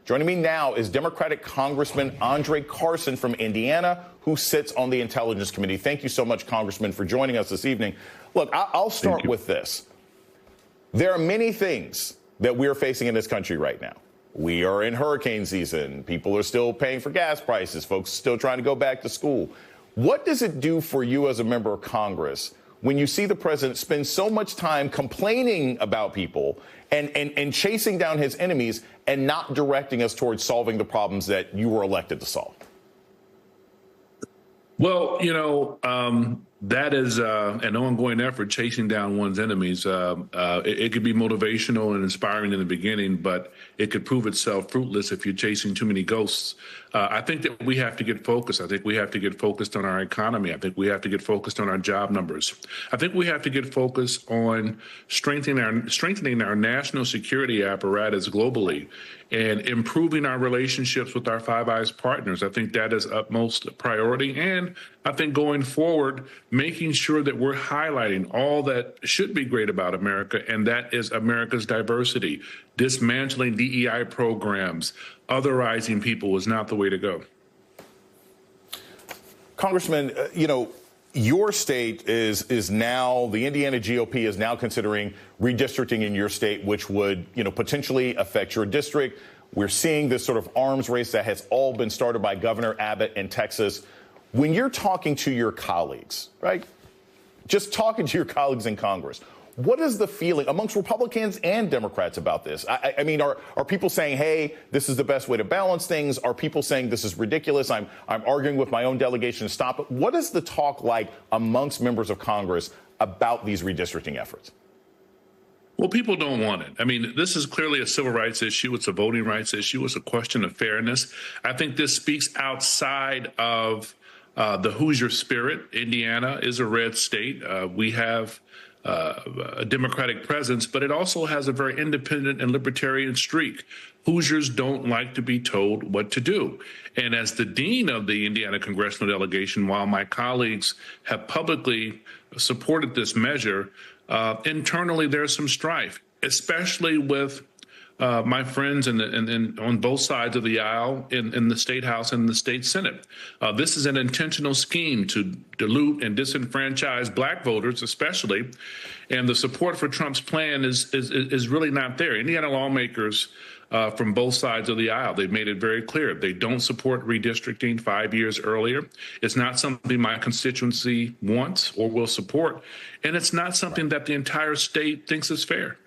Joining me now is Democratic Congressman André Carson from Indiana, who sits on the Intelligence Committee. Thank you so much, Congressman, for joining us this evening. Look, I'll start with this. There are many things that we're facing in this country right now. We are in hurricane season. People are still paying for gas prices. Folks are still trying to go back to school. What does it do for you as a member of Congress when you see the president spend so much time complaining about people and chasing down his enemies and not directing us towards solving the problems that you were elected to solve? Well, that is an ongoing effort, chasing down one's enemies. It could be motivational and inspiring in the beginning, but it could prove itself fruitless if you're chasing too many ghosts. I think that we have to get focused. I think we have to get focused on our economy. I think we have to get focused on our job numbers. I think we have to get focused on strengthening our national security apparatus globally and improving our relationships with our Five Eyes partners. I think that is utmost priority. And I think going forward, making sure that we're highlighting all that should be great about America, and that is America's diversity. Dismantling DEI programs, otherizing people is not the way to go. Congressman, your state is now, the Indiana GOP is now considering redistricting in your state, which would, potentially affect your district. We're seeing this sort of arms race that has all been started by Governor Abbott in Texas. When you're talking to your colleagues, right, just talking to your colleagues in Congress, what is the feeling amongst Republicans and Democrats about this? I mean, are people saying, hey, this is the best way to balance things? Are people saying this is ridiculous? I'm arguing with my own delegation to stop it. What is the talk like amongst members of Congress about these redistricting efforts? Well, people don't want it. I mean, this is clearly a civil rights issue. It's a voting rights issue. It's a question of fairness. I think this speaks outside of the Hoosier spirit. Indiana is a red state. We have a Democratic presence, but it also has a very independent and libertarian streak. Hoosiers don't like to be told what to do. And as the dean of the Indiana congressional delegation, while my colleagues have publicly supported this measure, internally there's some strife, especially with my friends on both sides of the aisle in the State House and the State Senate. This is an intentional scheme to dilute and disenfranchise black voters, especially. And the support for Trump's plan is really not there. Indiana lawmakers from both sides of the aisle, they've made it very clear they don't support redistricting 5 years earlier. It's not something my constituency wants or will support. And it's not something that the entire state thinks is fair.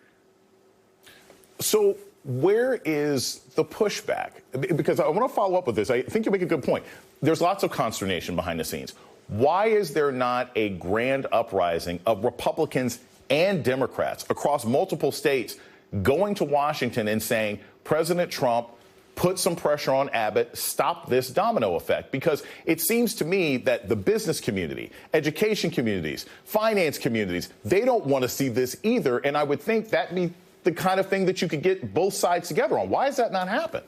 So where is the pushback? Because I want to follow up with this. I think you make a good point. There's lots of consternation behind the scenes. Why is there not a grand uprising of Republicans and Democrats across multiple states going to Washington and saying, President Trump, put some pressure on Abbott, stop this domino effect? Because it seems to me that the business community, education communities, finance communities, they don't want to see this either. And I would think that'd be the kind of thing that you could get both sides together on. Why has that not happened?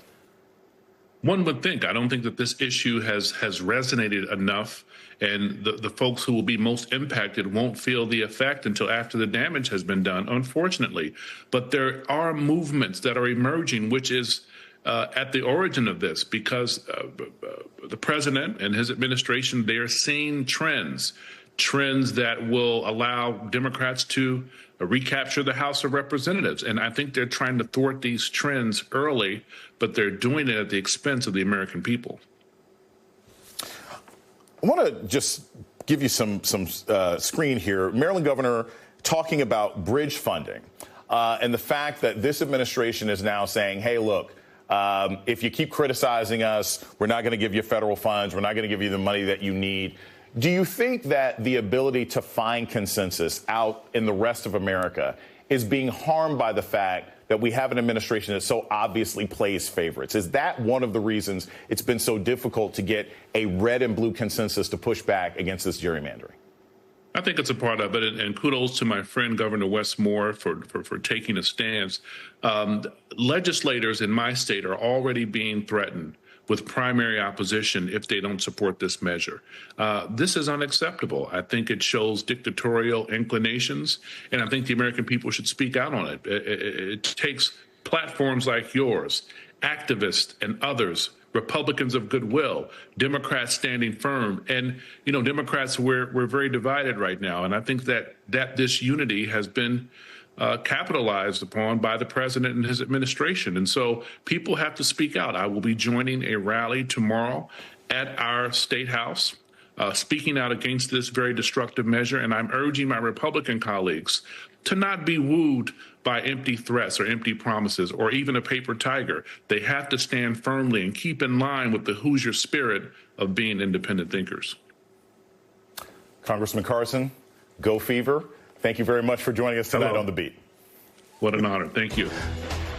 One would think. I don't think that this issue has resonated enough, and the folks who will be most impacted won't feel the effect until after the damage has been done, unfortunately. But there are movements that are emerging, which is at the origin of this, because the president and his administration, they are seeing trends that will allow Democrats to recapture the House of Representatives. And I think they're trying to thwart these trends early, but they're doing it at the expense of the American people. I want to just give you some screen here. Maryland governor talking about bridge funding and the fact that this administration is now saying, hey, look, if you keep criticizing us, we're not going to give you federal funds. We're not going to give you the money that you need. Do you think that the ability to find consensus out in the rest of America is being harmed by the fact that we have an administration that so obviously plays favorites? Is that one of the reasons it's been so difficult to get a red and blue consensus to push back against this gerrymandering? I think it's a part of it, and kudos to my friend Governor Wes Moore for taking a stance. Legislators in my state are already being threatened with primary opposition if they don't support this measure. This is unacceptable. I think it shows dictatorial inclinations, and I think the American people should speak out on it. It takes platforms like yours activists and others, Republicans of goodwill, Democrats standing firm. And, you know, Democrats, we're very divided right now. And I think that this unity has been capitalized upon by the president and his administration. And so people have to speak out. I will be joining a rally tomorrow at our state house, speaking out against this very destructive measure. And I'm urging my Republican colleagues to not be wooed by empty threats or empty promises or even a paper tiger. They have to stand firmly and keep in line with the Hoosier spirit of being independent thinkers. Congressman Carson, go Fever. Thank you very much for joining us tonight on The Beat. What an honor. Thank you.